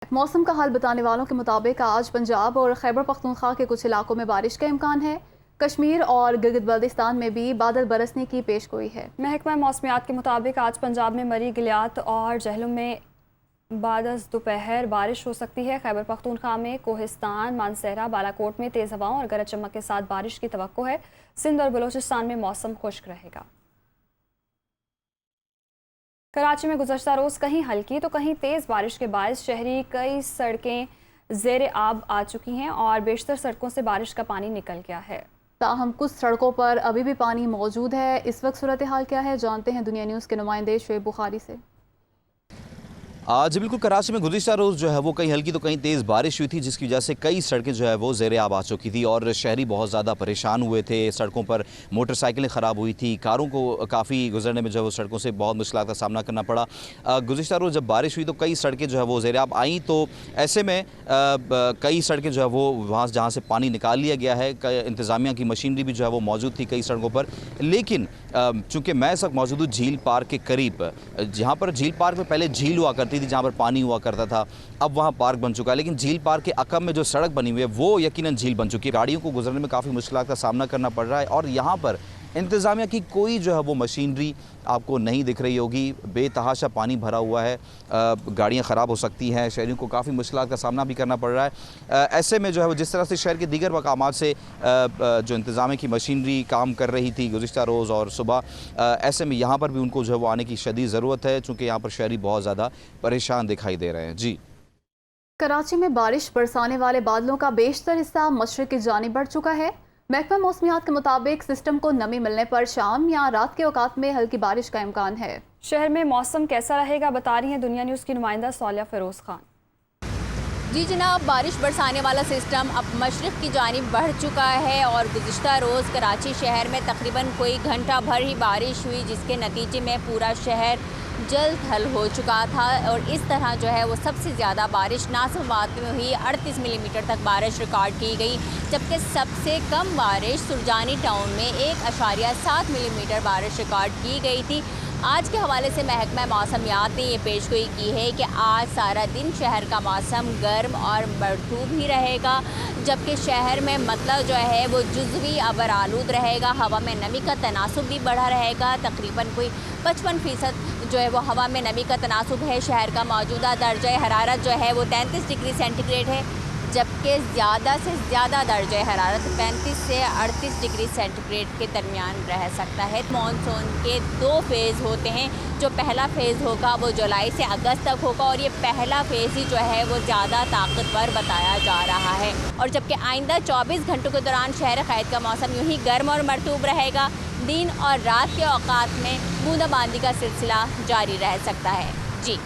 मौसम का हाल बताने वालों के मुताबिक आज पंजाब और खैबर पख्तूनख्वा के कुछ इलाकों में बारिश का इम्कान है। कश्मीर और गिलगित बल्तिस्तान में भी बादल बरसने की पेशगोई है। महकमा मौसमियात के मुताबिक आज पंजाब में मरी, गिलियात और जहलुम में बाद दोपहर बारिश हो सकती है। खैबर पख्तूनख्वा में कोहिस्तान, मानसहरा, बालाकोट में तेज़ हवाओं और गरज चमक के साथ बारिश की तवक्को है। सिंध और बलोचिस्तान में मौसम खुश्क रहेगा। कराची में गुज़श्ता रोज़ कहीं हल्की तो कहीं तेज़ बारिश के बायस शहरी कई सड़कें ज़ेर आब आ चुकी हैं और बेशतर सड़कों से बारिश का पानी निकल गया है। ताहम कुछ सड़कों पर अभी भी पानी मौजूद है। इस वक्त सूरत हाल क्या है, जानते हैं दुनिया न्यूज़ के नुमाइंदे शुएब बुखारी से। आज बिल्कुल कराची में गुज़िश्ता रोज़ जो है वो कहीं हल्की तो कहीं तेज़ बारिश हुई थी, जिसकी वजह से कई सड़कें जो है वो ज़ेर आब आ चुकी थी और शहरी बहुत ज़्यादा परेशान हुए थे। सड़कों पर मोटरसाइकिलें ख़राब हुई थी, कारों को काफ़ी गुजरने में जो है वो सड़कों से बहुत मुश्किल का सामना करना पड़ा। गुज़िश्ता रोज़ जब बारिश हुई तो कई सड़कें जो है वो ज़ेर आब आईं, तो ऐसे में कई सड़कें जो है वो वहाँ जहाँ से पानी निकाल लिया गया है। इंतज़ामिया की मशीनरी भी जो है वो मौजूद थी कई सड़कों पर, लेकिन चूँकि मैं इस वक्त मौजूद हूँ झील पार्क के करीब, जहाँ पर झील पार्क में पहले झील हुआ करती थी जहाँ पर पानी हुआ करता था, अब वहाँ पार्क बन चुका है। लेकिन झील पार्क के अकब में जो सड़क बनी हुई है वो यकीनन झील बन चुकी है। गाड़ियों को गुजरने में काफ़ी मुश्किल का सामना करना पड़ रहा है और यहाँ पर इंतज़ामिया की कोई जो है वो मशीनरी आपको नहीं दिख रही होगी। बेतहाशा पानी भरा हुआ है, गाड़ियाँ ख़राब हो सकती हैं, शहरियों को काफ़ी मुश्किल का सामना भी करना पड़ रहा है। ऐसे में जो है वो जिस तरह से शहर के दीगर मकामात से जो इंतज़ामिया की मशीनरी काम कर रही थी गुज़िश्ता रोज़ और सुबह, ऐसे में यहाँ पर भी उनको जो है वो आने की शदीद ज़रूरत है, चूँकि यहाँ पर शहरी बहुत ज़्यादा परेशान दिखाई दे रहे हैं। जी, कराची में बारिश बरसाने वाले बादलों का बेशतर हिस्सा मशरिक़ की जानिब बढ़ चुका है। महकमा मौसमियात के मुताबिक सिस्टम को नमी मिलने पर शाम या रात के औकात में हल्की बारिश का इम्कान है। शहर में मौसम कैसा रहेगा, बता रही हैं दुनिया न्यूज़ की नुमाइंदा सौलिया फिरोज़ खान। जी जनाब, बारिश बरसाने वाला सिस्टम अब मशरिक़ की जानिब बढ़ चुका है और गुज़िश्ता रोज़ कराची शहर में तकरीबन कोई घंटा भर ही बारिश हुई, जिसके नतीजे में पूरा शहर जल थल हो चुका था। और इस तरह जो है वो सबसे ज़्यादा बारिश नासिराबाद में हुई, 38 मिलीमीटर तक बारिश रिकॉर्ड की गई, जबकि सबसे कम बारिश सुरजानी टाउन में 1.7 मिलीमीटर बारिश रिकॉर्ड की गई थी। आज के हवाले से महकमा मौसमियात ने ये पेशगोई की है कि आज सारा दिन शहर का मौसम गर्म और मरतूब ही रहेगा, जबकि शहर में मतलब जो है वो जुज़वी अबर आलूद रहेगा। हवा में नमी का तनासुब भी बढ़ा रहेगा, तकरीबन कोई 55% जो है वो हवा में नमी का तनासुब है। शहर का मौजूदा दर्जा हरारत जो है वो 33 डिग्री सेंटीग्रेड है, जबकि ज़्यादा से ज़्यादा दर्जा हरारत 35 से 38 डिग्री सेंटीग्रेड के दरमियान रह सकता है। मानसून के 2 फेज़ होते हैं। जो पहला फ़ेज़ होगा वो जुलाई से अगस्त तक होगा और ये पहला फ़ेज़ ही जो है वो ज़्यादा ताकतवर बताया जा रहा है। और जबकि आइंदा 24 घंटों के दौरान शहर क़ैद का मौसम यूँ ही गर्म और मरतूब रहेगा। दिन और रात के औकात में बूंदाबांदी का सिलसिला जारी रह सकता है। जी।